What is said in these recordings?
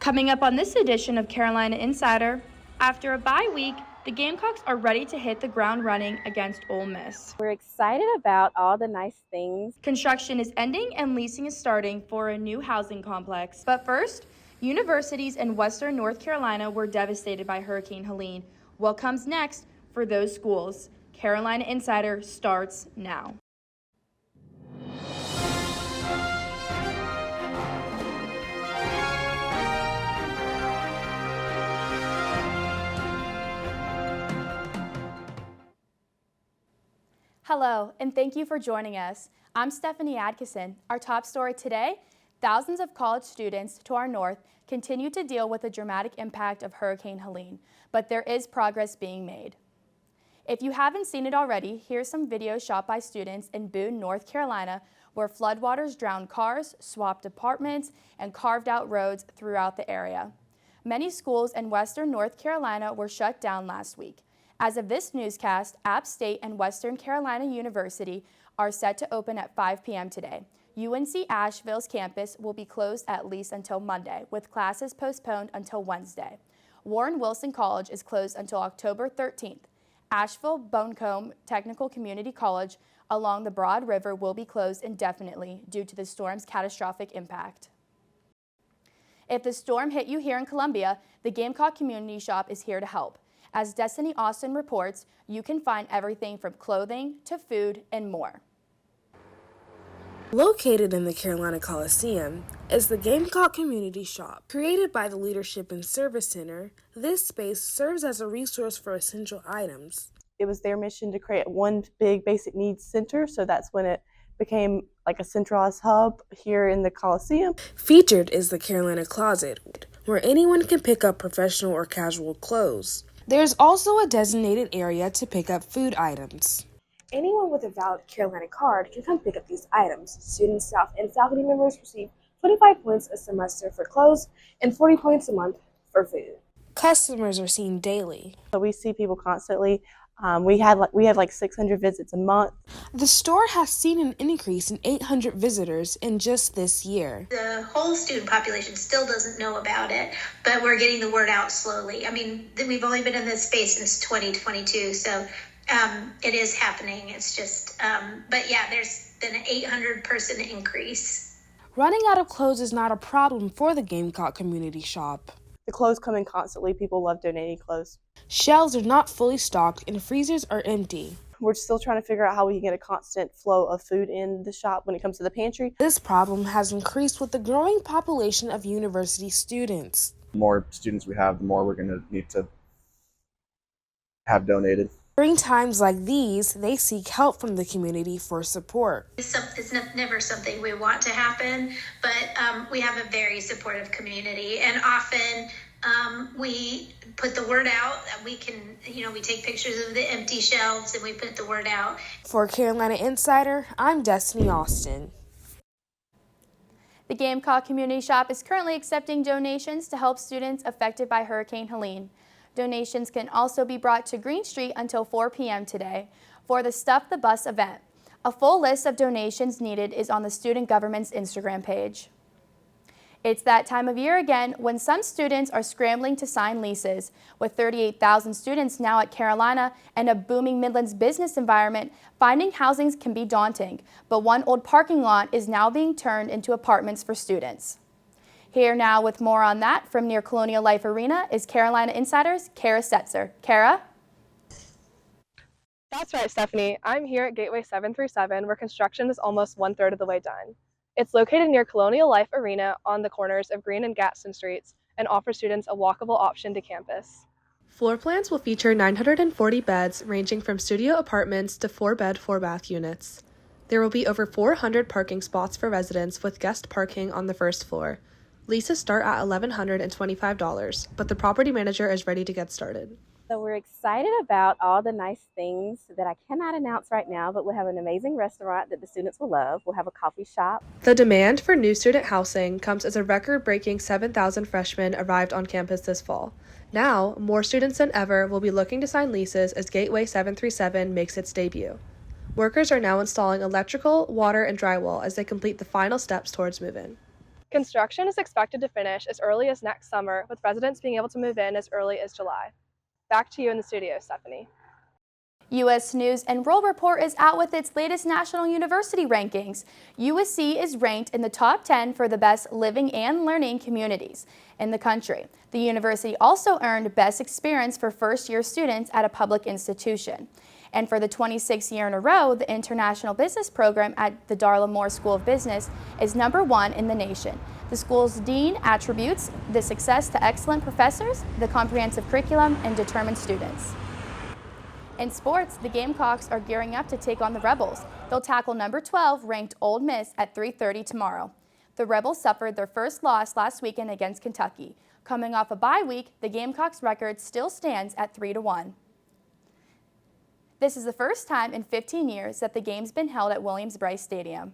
Coming up on this edition of Carolina Insider, after a bye week, the Gamecocks are ready to hit the ground running against Ole Miss. We're excited about all the nice things. Construction is ending and leasing is starting for a new housing complex. But first, universities in Western North Carolina were devastated by Hurricane Helene. What comes next for those schools? Carolina Insider starts now. Hello, and thank you for joining us. I'm Stephanie Adkisson. Our top story today, thousands of college students to our north continue to deal with the dramatic impact of Hurricane Helene, but there is progress being made. If you haven't seen it already, here's some videos shot by students in Boone, North Carolina, where floodwaters drowned cars, swamped apartments, and carved out roads throughout the area. Many schools in Western North Carolina were shut down last week. As of this newscast, App State and Western Carolina University are set to open at 5 p.m. today. UNC Asheville's campus will be closed at least until Monday, with classes postponed until Wednesday. Warren Wilson College is closed until October 13th. Asheville Bonecombe Technical Community College along the Broad River will be closed indefinitely due to the storm's catastrophic impact. If the storm hit you here in Columbia, the Gamecock Community Shop is here to help. As Destiny Austin reports, you can find everything from clothing to food and more. Located in the Carolina Coliseum is the Gamecock Community Shop. Created by the Leadership and Service Center, this space serves as a resource for essential items. It was their mission to create one big basic needs center, so that's when it became like a centralized hub here in the Coliseum. Featured is the Carolina Closet, where anyone can pick up professional or casual clothes. There's also a designated area to pick up food items. Anyone with a valid Carolina card can come pick up these items. Students, staff, and faculty members receive 25 points a semester for clothes and 40 points a month for food. Customers are seen daily. So we see people constantly. We have like 600 visits a month. The store has seen an increase in 800 visitors in just this year. The whole student population still doesn't know about it, but we're getting the word out slowly. I mean, we've only been in this space since 2022, so it is happening. It's just, but yeah, there's been an 800-person increase. Running out of clothes is not a problem for the Gamecock Community Shop. The clothes come in constantly. People love donating clothes. Shelves are not fully stocked and freezers are empty. We're still trying to figure out how we can get a constant flow of food in the shop when it comes to the pantry. This problem has increased with the growing population of university students. The more students we have, the more we're going to need to have donated. During times like these, they seek help from the community for support. It's never something we want to happen, but we have a very supportive community, and often we put the word out. We can, we take pictures of the empty shelves and we put the word out. For Carolina Insider, I'm Destiny Austin. The Gamecock Community Shop is currently accepting donations to help students affected by Hurricane Helene. Donations can also be brought to Green Street until 4 p.m. today for the Stuff the Bus event. A full list of donations needed is on the student government's Instagram page. It's that time of year again when some students are scrambling to sign leases. With 38,000 students now at Carolina and a booming Midlands business environment, finding housing can be daunting, but one old parking lot is now being turned into apartments for students. Here now with more on that from near Colonial Life Arena is Carolina Insider's Cara Setzer. Cara? That's right, Stephanie. I'm here at Gateway 737, where construction is almost 1/3 of the way done. It's located near Colonial Life Arena on the corners of Green and Gadsden Streets and offers students a walkable option to campus. Floor plans will feature 940 beds ranging from studio apartments to 4-bed, 4-bath units. There will be over 400 parking spots for residents with guest parking on the first floor. Leases start at $1,125, but the property manager is ready to get started. So we're excited about all the nice things that I cannot announce right now, but we'll have an amazing restaurant that the students will love. We'll have a coffee shop. The demand for new student housing comes as a record-breaking 7,000 freshmen arrived on campus this fall. Now, more students than ever will be looking to sign leases as Gateway 737 makes its debut. Workers are now installing electrical, water, and drywall as they complete the final steps towards move-in. Construction is expected to finish as early as next summer, with residents being able to move in as early as July. Back to you in the studio, Stephanie. U.S. News and World Report is out with its latest national university rankings. USC is ranked in the top 10 for the best living and learning communities in the country. The university also earned Best Experience for first-year students at a public institution. And for the 26th year in a row, the International Business Program at the Darla Moore School of Business is #1 in the nation. The school's dean attributes the success to excellent professors, the comprehensive curriculum, and determined students. In sports, the Gamecocks are gearing up to take on the Rebels. They'll tackle number 12 ranked Ole Miss at 3:30 tomorrow. The Rebels suffered their first loss last weekend against Kentucky. Coming off a bye week, the Gamecocks' record still stands at 3-1. This is the first time in 15 years that the game's been held at Williams-Brice Stadium.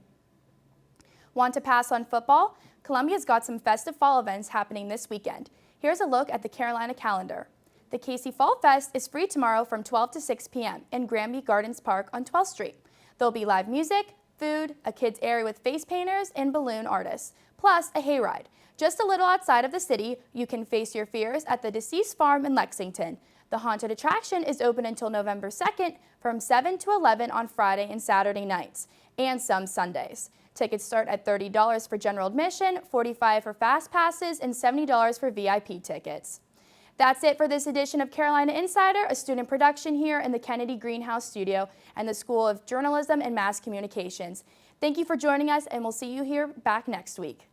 Want to pass on football? Columbia's got some festive fall events happening this weekend. Here's a look at the Carolina calendar. The Casey Fall Fest is free tomorrow from 12 to 6 p.m. in Granby Gardens Park on 12th Street. There'll be live music, food, a kids area with face painters and balloon artists, plus a hayride. Just a little outside of the city, you can face your fears at the Deceased Farm in Lexington. The haunted attraction is open until November 2nd from 7 to 11 on Friday and Saturday nights, and some Sundays. Tickets start at $30 for general admission, $45 for fast passes, and $70 for VIP tickets. That's it for this edition of Carolina Insider, a student production here in the Kennedy Greenhouse Studio and the School of Journalism and Mass Communications. Thank you for joining us, and we'll see you here back next week.